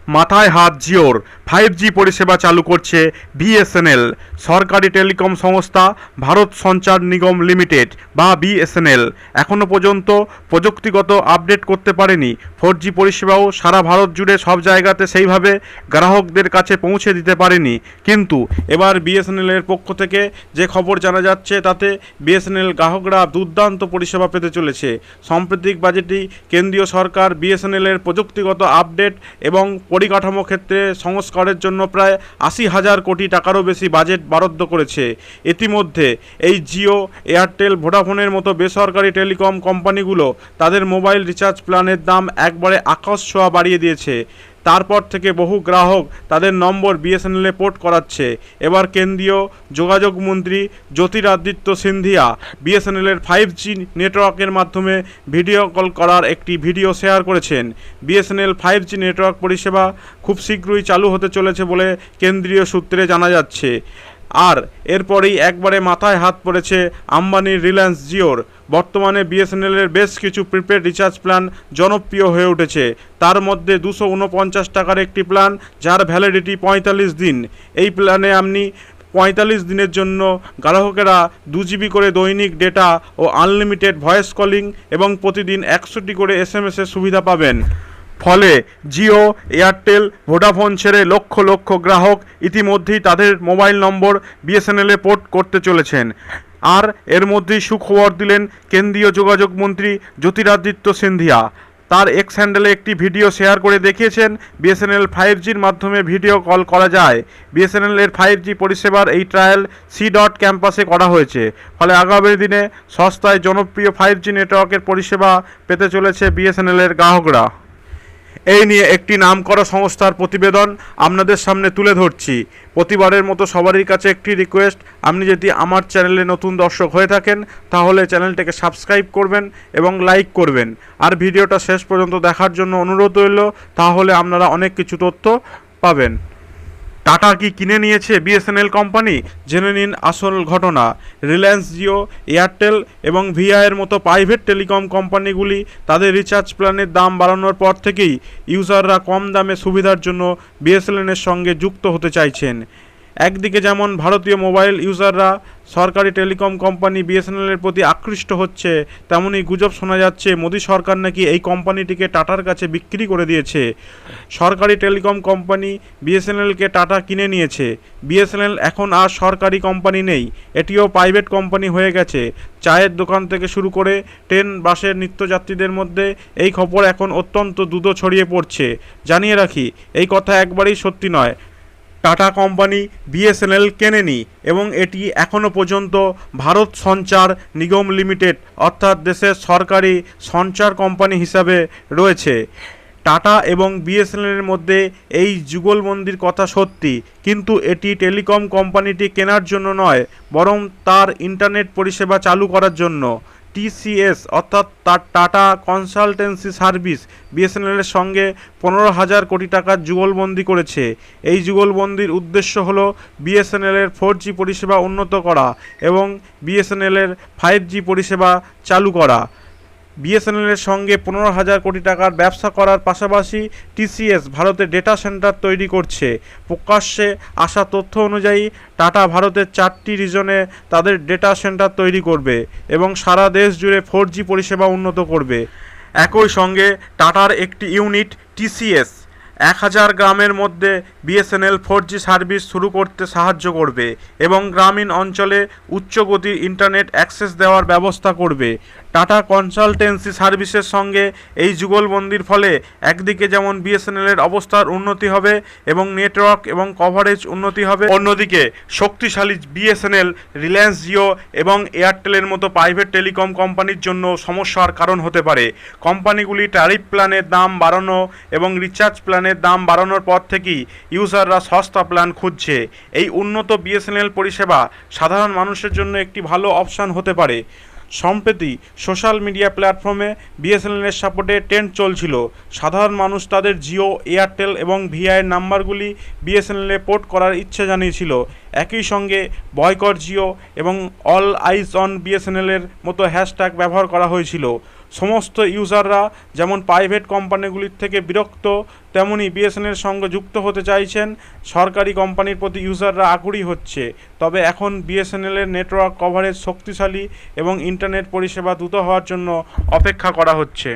মাথায় হাত জিওর 5G পরিষেবা চালু করছে বিএসএনএল। সরকারি টেলিকম সংস্থা ভারত সঞ্চার নিগম লিমিটেড বা বিএসএনএল এখনও পর্যন্ত প্রযুক্তিগত আপডেট করতে পারেনি। 4G পরিষেবাও সারা ভারত জুড়ে সব জায়গাতে সেইভাবে গ্রাহকদের কাছে পৌঁছে দিতে পারেনি। কিন্তু এবার বিএসএনএলের পক্ষ থেকে যে খবর জানা যাচ্ছে তাতে বিএসএনএল গ্রাহকরা দুর্দান্ত পরিষেবা পেতে চলেছে। সাম্প্রতিক বাজেটেই কেন্দ্রীয় সরকার বিএসএনএলের প্রযুক্তিগত আপডেট এবং পরিকাঠামো ক্ষেত্রে সংস্কারের জন্য প্রায় 80,000 কোটি টাকারও বেশি বাজেট বরাদ্দ করেছে। ইতিমধ্যে এই জিও, এয়ারটেল, ভোডাফোনের মতো বেসরকারি টেলিকম কোম্পানিগুলো তাদের মোবাইল রিচার্জ প্ল্যানের দাম একবারে আকাশ ছোঁয়া বাড়িয়ে দিয়েছে। তারপর থেকে বহু গ্রাহক তাদের নম্বর বিএসএনএলে পোর্ট করাচ্ছে। এবার কেন্দ্রীয় যোগাযোগ মন্ত্রী জ্যোতিরাদিত্য সিন্ধিয়া বিএসএনএলের 5G নেটওয়ার্কের মাধ্যমে ভিডিও কল করার একটি ভিডিও শেয়ার করেছেন। বিএসএনএল 5G নেটওয়ার্ক পরিষেবা খুব শীঘ্রই চালু হতে চলেছে বলে কেন্দ্রীয় সূত্রে জানা যাচ্ছে। আর এরপরেই একবারে মাথায় হাত পড়েছে আম্বানির রিলায়েন্স জিওর। বর্তমানে বিএসএনএলের বেশ কিছু প্রিপেড রিচার্জ প্ল্যান জনপ্রিয় হয়ে উঠেছে। তার মধ্যে 249 টাকার একটি প্ল্যান, যার ভ্যালিডিটি 45 দিন। এই প্ল্যানে আপনি 45 দিনের জন্য গ্রাহকেরা 2GB করে দৈনিক ডেটা ও আনলিমিটেড ভয়েস কলিং এবং প্রতিদিন 100টি করে SMS-এর সুবিধা পাবেন। ফলে জিও, এয়ারটেল, ভোডাফোন ছেড়ে লক্ষ লক্ষ গ্রাহক ইতিমধ্যেই তাদের মোবাইল নম্বর বিএসএনএলে পোর্ট করতে চলেছেন। আর এর মধ্যেই সুখবর দিলেন কেন্দ্রীয় যোগাযোগ মন্ত্রী জ্যোতিরাদিত্য সিন্ধিয়া। তার এক্স হ্যান্ডেলে একটি ভিডিও শেয়ার করে দেখিয়েছেন বিএসএনএল 5Gর মাধ্যমে ভিডিও কল করা যায়। বিএসএনএল এর 5G পরিষেবার এই ট্রায়াল ক্যাম্পাসে করা হয়েছে। ফলে আগামী দিনে সস্তায় জনপ্রিয় 5G নেটওয়ার্কের পরিষেবা পেতে চলেছে বিএসএনএল এর গ্রাহকরা। এই নিয়ে একটি নামকরা সংস্থার প্রতিবেদন আপনাদের সামনে তুলে ধরছি। প্রতিবারের মতো সবারই কাছে একটি রিকোয়েস্ট, আপনি যদি আমার চ্যানেলে নতুন দর্শক হয়ে থাকেন তাহলে চ্যানেলটাকে সাবস্ক্রাইব করবেন এবং লাইক করবেন। আর ভিডিওটা শেষ পর্যন্ত দেখার জন্য অনুরোধ রইল, তাহলে আপনারা অনেক কিছু তথ্য পাবেন। টাটা কি কিনে নিয়েছে বিএসএনএল কোম্পানি? জেনে নিন আসল ঘটনা। রিলায়েন্স জিও, এয়ারটেল এবং ভিআইয়ের মতো প্রাইভেট টেলিকম কোম্পানিগুলি তাদের রিচার্জ প্ল্যানের দাম বাড়ানোর পর থেকেই ইউজাররা কম দামে সুবিধার জন্য বিএসএনএলের সঙ্গে যুক্ত হতে চাইছেন। একদিকে যেমন ভারতীয় মোবাইল ইউজাররা সরকারি টেলিকম কোম্পানি বিএসএনএলের প্রতি আকৃষ্ট হচ্ছে, তেমনই গুজব শোনা যাচ্ছে মোদী সরকার নাকি এই কোম্পানিটিকে টাটার কাছে বিক্রি করে দিয়েছে। সরকারি টেলিকম কোম্পানি বিএসএনএলকে টাটা কিনে নিয়েছে। বিএসএনএল এখন আর সরকারি কোম্পানি নেই, এটিও প্রাইভেট কোম্পানি হয়ে গেছে। চায়ের দোকান থেকে শুরু করে ট্রেন, বাসের নিত্যযাত্রীদের মধ্যে এই খবর এখন অত্যন্ত দ্রুত ছড়িয়ে পড়ছে। জানিয়ে রাখি, এই কথা একবারেই সত্যি নয়। টাটা কোম্পানি বিএসএনএল কেনেনি এবং এটি এখনও পর্যন্ত ভারত সঞ্চার নিগম লিমিটেড অর্থাৎ দেশের সরকারি সঞ্চার কোম্পানি হিসাবে রয়েছে। টাটা এবং বিএসএনএলের মধ্যে এই যুগলবন্দির কথা সত্যি, কিন্তু এটি টেলিকম কোম্পানিটি কেনার জন্য নয়, বরং তার ইন্টারনেট পরিষেবা চালু করার জন্য। টিসিএস অর্থাৎ তার টাটা কনসালটেন্সি সার্ভিস বিএসএনএলের সঙ্গে 15,000 কোটি টাকার যুগলবন্দি করেছে। এই যুগলবন্দির উদ্দেশ্য হল বিএসএনএলের 4G পরিষেবা উন্নত করা এবং বিএসএনএলের 5G পরিষেবা চালু করা। বিএসএনএলের সঙ্গে 15,000 কোটি টাকার ব্যবসা করার পাশাপাশি টিসিএস ভারতে ডেটা সেন্টার তৈরি করছে। প্রকাশ্যে আসা তথ্য অনুযায়ী টাটা ভারতের 4টি রিজনে তাদের ডেটা সেন্টার তৈরি করবে এবং সারা দেশ জুড়ে 4G পরিষেবা উন্নত করবে। একই সঙ্গে টাটার একটি ইউনিট টিসিএস 1000 গ্রামের মধ্যে বিএসএনএল 4G সার্ভিস শুরু করতে সাহায্য করবে এবং গ্রামীণ অঞ্চলে উচ্চগতির ইন্টারনেট অ্যাক্সেস দেওয়ার ব্যবস্থা করবে। টাটা কনসালটেন্সি সার্ভিসের সঙ্গে এই যুগলবন্দির ফলে একদিকে যেমন বিএসএনএলের অবস্থার উন্নতি হবে এবং নেটওয়ার্ক এবং কভারেজ উন্নতি হবে, অন্যদিকে শক্তিশালী বিএসএনএল, রিলায়েন্স জিও এবং এয়ারটেলের মতো প্রাইভেট টেলিকম কোম্পানির জন্য সমস্যার কারণ হতে পারে। কোম্পানিগুলি ট্যারিফ প্ল্যানের দাম বাড়ানো এবং রিচার্জ প্ল্যানের দাম বাড়ানোর পর থেকেই ইউজাররা সস্তা প্ল্যান খুঁজছে। এই উন্নত বিএসএনএল পরিষেবা সাধারণ মানুষের জন্য একটি ভালো অপশান হতে পারে। সম্প্রতি সোশ্যাল মিডিয়া প্ল্যাটফর্মে বিএসএনএলের সাপোর্টে ট্রেন্ড চলছিল। সাধারণ মানুষ তাদের জিও, এয়ারটেল এবং ভিআইয়ের নাম্বারগুলি বিএসএনএলে পোর্ট করার ইচ্ছে জানিয়েছিল। একই সঙ্গে বয়কট জিও এবং অল আইজ অন বিএসএনএলের মতো হ্যাশট্যাগ ব্যবহার করা হয়েছিল। সমস্ত ইউজাররা যেমন প্রাইভেট কোম্পানিগুলির থেকে বিরক্ত, তেমনি বিএসএনএল সঙ্গে যুক্ত হতে চাইছেন। সরকারি কোম্পানির প্রতি ইউজাররা আগ্রহী হচ্ছে। তবে এখন বিএসএনএলের নেটওয়ার্ক কভারেজ শক্তিশালী এবং ইন্টারনেট পরিষেবা দ্রুত হওয়ার জন্য অপেক্ষা করা হচ্ছে।